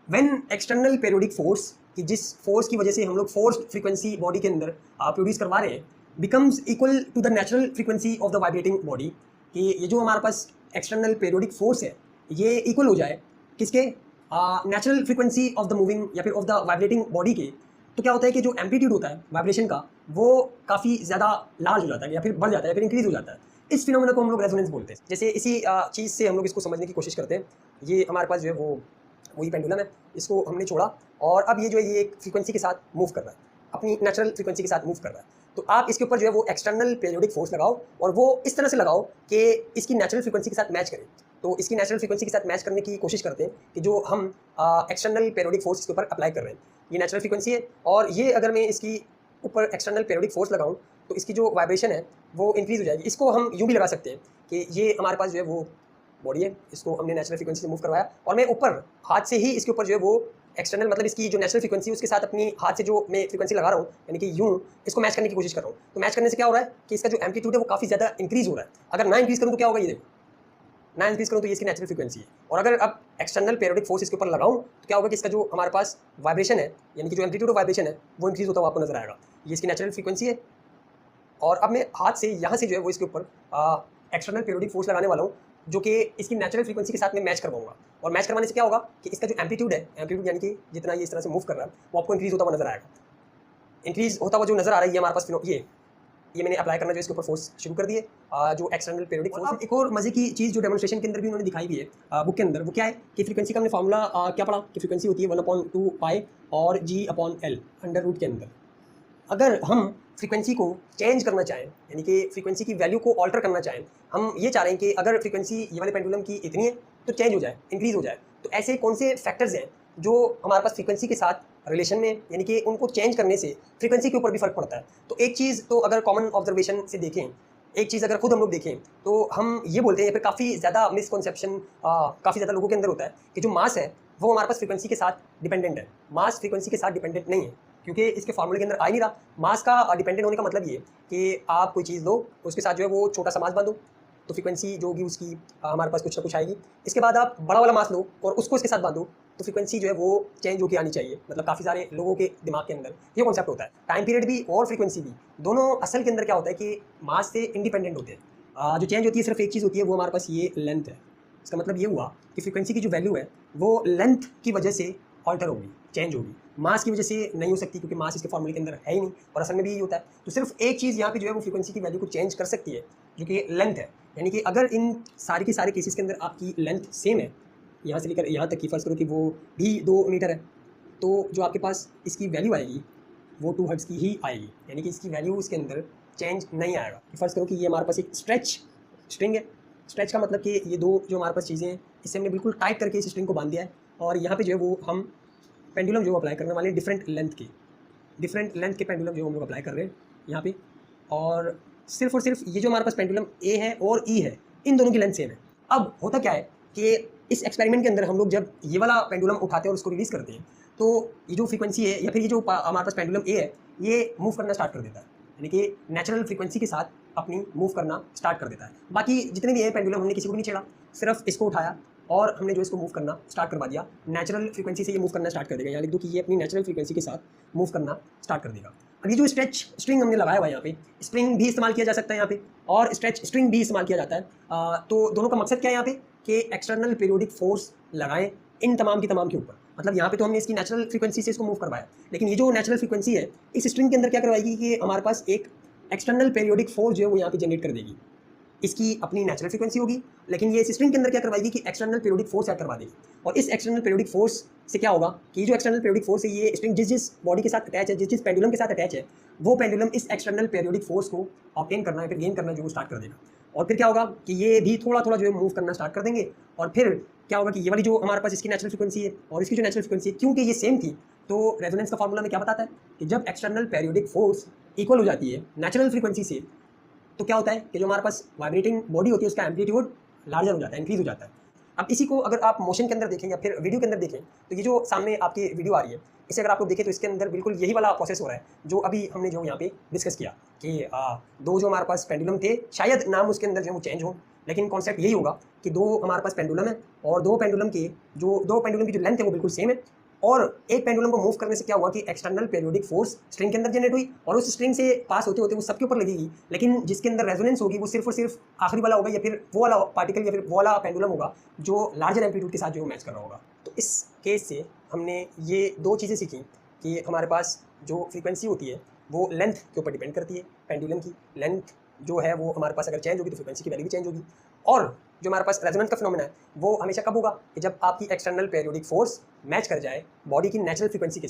When external periodic force कि जिस force की वजह से हम लोग फोर्स फ्रीक्वेंसी बॉडी के अंदर प्रोड्यूस करवा रहे हैं becomes equal to the natural frequency of the vibrating body, कि ये जो हमारे पास एक्सटर्नल पेरियोडिक फोर्स है ये इक्वल हो जाए किसके, natural frequency of the moving या फिर ऑफ द वाइब्रेटिंग बॉडी के। तो क्या होता है कि जो एम्पलीट्यूड होता है वाइब्रेशन का वो काफ़ी ज़्यादा लार्ज हो जाता है या फिर बढ़ जाता है या फिर इंक्रीज हो जाता है। इस फिनोमेना को हम लोग रेजोनेंस बोलते हैं। जैसे इसी चीज़ से हम लोग इसको समझने की कोशिश करते हैं। ये हमारे पास जो है वो वही पेंडुलम है, इसको हमने छोड़ा और अब ये जो है ये एक फ्रीक्वेंसी के साथ मूव कर रहा है, अपनी नेचुरल फ्रीक्वेंसी के साथ मूव कर रहा है। तो आप इसके ऊपर जो है वो एक्सटर्नल पेरियोडिक फोर्स लगाओ और वो इस तरह से लगाओ कि इसकी नेचुरल फ्रीक्वेंसी के साथ मैच करे। तो इसकी नेचुरल फ्रीक्वेंसी के साथ मैच करने की कोशिश करते हैं कि जो हम एक्सटर्नल पेरियोडिक फोर्स इसके ऊपर अप्लाई कर रहे हैं, ये नेचुरल फ्रीक्वेंसी है और ये अगर मैं इसकी ऊपर एक्सटर्नल पेरियोडिक फोर्स लगाऊं तो इसकी जो वाइब्रेशन है वो इंक्रीज हो जाएगी। इसको हम यूँ भी लगा सकते हैं कि ये हमारे पास जो है वो बॉडी है, इसको हमने नेचुरल फ्रीक्वेंसी से मूव करवाया और मैं ऊपर हाथ से ही इसके ऊपर जो है वो एक्सटर्नल मतलब इसकी जो नेचुरल फ्रीक्वेंसी है उसके साथ अपनी हाथ से जो मैं फ्रीक्वेंसी लगा रहा हूँ यानी कि यूँ इसको मैच करने की कोशिश कर रहा हूँ। तो मैच करने से क्या हो रहा है कि इसका जो एम्पलीट्यूड है वो काफ़ी ज़्यादा इंक्रीज हो रहा है। अगर ना इंक्रीज करूँ तो क्या होगा, ये देखो ना इंक्रीज करूँ तो ये इसकी नेचुरल फ्रीक्वेंसी है और अगर अब एक्सटर्नल पेरियोडिक फोर्स इसके ऊपर लगाऊँ तो क्या होगा कि इसका जो हमारे पास वाइब्रेशन है यानी कि जो एम्पलीट्यूड ऑफ वाइब्रेशन है वो इंक्रीज होता हुआ आपको नजर आएगा। ये इसकी नेचुरल फ्रीक्वेंसी है और अब मैं हाथ से यहाँ से जो है वो इसके ऊपर एक्सटर्नल पेरियोडिक फोर्स लगाने वाला हूँ जो कि इसकी नेचुरल फ्रीक्वेंसी के साथ में मैच करवाऊंगा। और मैच करवाने से क्या होगा कि इसका जो एम्पलीट्यूड है, एम्पलीट्यूड यानी कि जितना ये इस तरह से मूव कर रहा है वो आपको इंक्रीज होता हुआ नजर आएगा। इंक्रीज होता हुआ जो नजर आ रहा है ये हमारे पास ये मैंने अप्लाई करना जो इसके ऊपर फोर्स शुरू कर दिए जो एक्सटर्नल पेरियोडिक फोर्स। एक और मजे की चीज़ जो डेमोन्स्ट्रेशन के अंदर भी उन्होंने दिखाई हुई है बुक के अंदर, वो क्या है कि फ्रीक्वेंसी का हमने फॉर्मूला क्या पढ़ा कि फ्रीक्वेंसी होती है 1/2 पाई और G/L अंडर रूट के अंदर। अगर हम फ्रीक्वेंसी को चेंज करना चाहें यानी कि फ्रीक्वेंसी की वैल्यू को ऑल्टर करना चाहें, हम ये चाह रहे हैं कि अगर फ्रीक्वेंसी ये वाले पेंडुलम की इतनी है तो चेंज हो जाए, इंक्रीज हो जाए, तो ऐसे कौन से फैक्टर्स हैं जो हमारे पास फ्रीक्वेंसी के साथ रिलेशन में यानी कि उनको चेंज करने से फ्रीक्वेंसी के ऊपर भी फर्क पड़ता है। तो एक चीज़ तो अगर कॉमन ऑब्जर्वेशन से देखें, एक चीज़ अगर खुद हम लोग देखें तो हम ये बोलते हैं, या फिर काफ़ी ज़्यादा मिसकॉन्सेप्शन काफ़ी ज़्यादा लोगों के अंदर होता है कि जो मास है वो हमारे पास फ्रीक्वेंसी के साथ डिपेंडेंट है। मास फ्रीक्वेंसी के साथ डिपेंडेंट नहीं है क्योंकि इसके फार्मूले के अंदर आ ही नहीं रहा। मास का डिपेंडेंट होने का मतलब ये कि आप कोई चीज़ लो उसके साथ जो है वो छोटा सा मास बांधो तो फ्रीक्वेंसी जो होगी उसकी हमारे पास कुछ ना कुछ आएगी। इसके बाद आप बड़ा वाला मास लो और उसको इसके साथ बांधो तो फ्रीक्वेंसी जो है वो चेंज होकर आनी चाहिए। मतलब काफ़ी सारे लोगों के दिमाग के अंदर ये कॉन्सेप्ट होता है। टाइम पीरियड भी और फ्रीक्वेंसी भी दोनों असल के अंदर क्या होता है कि मास से इंडिपेंडेंट होते हैं। जो चेंज होती है सिर्फ एक चीज़ होती है, वो हमारे पास ये लेंथ है। इसका मतलब ये हुआ कि फ्रीक्वेंसी की जो वैल्यू है वो लेंथ की वजह से ऑल्टर होगी, चेंज होगी, मास की वजह से नहीं हो सकती क्योंकि मास इसके फॉर्मूले के अंदर है ही नहीं और असल में भी यही होता है। तो सिर्फ एक चीज़ यहाँ पे जो है वो फ्रीक्वेंसी की वैल्यू को चेंज कर सकती है जो कि लेंथ है। यानी कि अगर इन सारे के सारे केसेस के अंदर आपकी लेंथ सेम है, यहाँ से लेकर यहाँ तक की फ़र्ज़ करो कि वो भी 2 मीटर है, तो जो आपके पास इसकी वैल्यू आएगी वो 2 हर्ट्ज़ की ही आएगी। यानी कि इसकी वैल्यू इसके अंदर चेंज नहीं आएगा। फ़र्ज़ करो कि ये हमारे पास एक स्ट्रेच स्ट्रिंग है। स्ट्रेच का मतलब कि ये दो जो हमारे पास चीज़ें हैं इससे हमने बिल्कुल टाइट करके इस स्ट्रिंग को बांध दिया है और यहाँ पे जो है वो हम पेंडुलम जो अप्लाई करने वाले हैं डिफरेंट लेंथ के पेंडुलम जो हम लोग अप्लाई कर रहे हैं यहाँ पे। और सिर्फ ये जो हमारे पास पेंडुलम ए है और ई है इन दोनों की लेंथ सेम है। अब होता क्या है कि इस एक्सपेरिमेंट के अंदर हम लोग जब ये वाला पेंडुलम उठाते हैं और उसको रिलीज़ करते हैं तो ये जो फ्रीक्वेंसी है या फिर ये जो हमारे पास पेंडुलम ए है ये मूव करना स्टार्ट कर देता है, यानी कि नेचुरल फ्रीक्वेंसी के साथ अपनी मूव करना स्टार्ट कर देता है। बाकी जितने भी है पेंडुलम हमने किसी को भी नहीं छेड़ा, सिर्फ इसको उठाया और हमने जो इसको मूव करना स्टार्ट करवा दिया। नेचुरल फ्रीक्वेंसी से ये मूव करना स्टार्ट कर देगा। यहाँ लिख दो कि ये अपनी नेचुरल फ्रीक्वेंसी के साथ मूव करना स्टार्ट कर देगा। अब ये जो स्ट्रेच स्ट्रिंग हमने लगाया हुआ है यहाँ पे, स्प्रिंग भी इस्तेमाल किया जा सकता है यहाँ पे और स्ट्रेच स्ट्रिंग भी इस्तेमाल किया जाता है। तो दोनों का मकसद क्या है यहाँ पे कि एक्सटर्नल पीरियोडिक फोर्स लगाएं इन तमाम की तमाम के ऊपर। मतलब यहाँ पे तो हमने इसकी नेचुरल फ्रीक्वेंसी से इसको मूव करवाया, लेकिन ये जो नेचुरल फ्रीक्वेंसी है इस स्ट्रिंग के अंदर क्या करवाएगी कि हमारे पास एक एक्सटर्नल पीरियोडिक फोर्स जो है वो यहाँ पे जनरेट कर देगी। इसकी अपनी नेचुरल फ्रीक्वेंसी होगी, लेकिन ये इस स्ट्रिंग के अंदर क्या करवाएगी कि एक्सटर्नल पीरियोडिक फोर्स ऐड करवा देगी। और इस एक्सटर्नल पीरियोडिक फोर्स से क्या होगा कि जो एक्सटर्नल पीरियोडिक फोर्स है ये स्ट्रिंग जिस बॉडी के साथ अटैच है, जिस पेंडुलम के साथ अटैच है, वो पेंडुलम इस एक्सटर्नल पीरियोडिक फोर्स को ऑब्टेन करना है फिर गेन करना जो स्टार्ट कर देगा। और फिर क्या होगा कि ये भी थोड़ा थोड़ा जो है मूव करना स्टार्ट कर देंगे। और फिर क्या होगा कि ये वाली जो हमारे पास इसकी नेचुरल फ्रीक्वेंसी है और इसकी जो नेचुरल फ्रीक्वेंसी है क्योंकि ये सेम थी, तो रेजोनेंस का फार्मूला में क्या बताता है कि जब एक्सटर्नल पीरियोडिक फोर्स इक्वल हो जाती है नेचुरल फ्रीक्वेंसी से, तो क्या होता है कि जो हमारे पास वाइब्रेटिंग बॉडी होती है उसका एम्पलीट्यूड लार्जर हो जाता है, इंक्रीज हो जाता है। अब इसी को अगर आप मोशन के अंदर देखें या फिर वीडियो के अंदर देखें तो ये जो सामने आपकी वीडियो आ रही है इसे अगर आप लोग देखें तो इसके अंदर बिल्कुल यही वाला प्रोसेस हो रहा है जो अभी हमने जो यहाँ पे डिस्कस किया कि दो जो हमारे पास पेंडुलम थे, शायद नाम उसके अंदर जो वो चेंज हो, लेकिन कॉन्सेप्ट यही होगा कि दो हमारे पास पेंडुलम है और दो पेंडुलम की जो लेंथ है वो बिल्कुल सेम है, और एक पेंडुलम को मूव करने से क्या हुआ कि एक्सटर्नल पेरियोडिक फोर्स स्ट्रिंग के अंदर जनरेट हुई और उस स्ट्रिंग से पास होते होते वो सबके ऊपर लगेगी, लेकिन जिसके अंदर रेजोनेंस होगी वो सिर्फ और सिर्फ आखिरी वाला होगा, या फिर वो वाला पार्टिकल या फिर वो वाला पेंडुलम होगा जो लार्जर एम्पलीट्यूड के साथ जो मैच कर रहा होगा। तो इस केस से हमने ये दो चीज़ें सीखी कि हमारे पास जो फ्रीक्वेंसी होती है वो लेंथ के ऊपर डिपेंड करती है। पेंडुलम की लेंथ जो है वो हमारे पास अगर चेंज होगी तो फ्रीक्वेंसी की वैल्यू भी चेंज होगी, और जो हमारे पास रेजोनेंस का फिनोमेना है वो हमेशा कब होगा कि जब आपकी एक्सटर्नल पेरियोडिक फोर्स मैच कर जाए बॉडी की नेचुरल फ्रीक्वेंसी के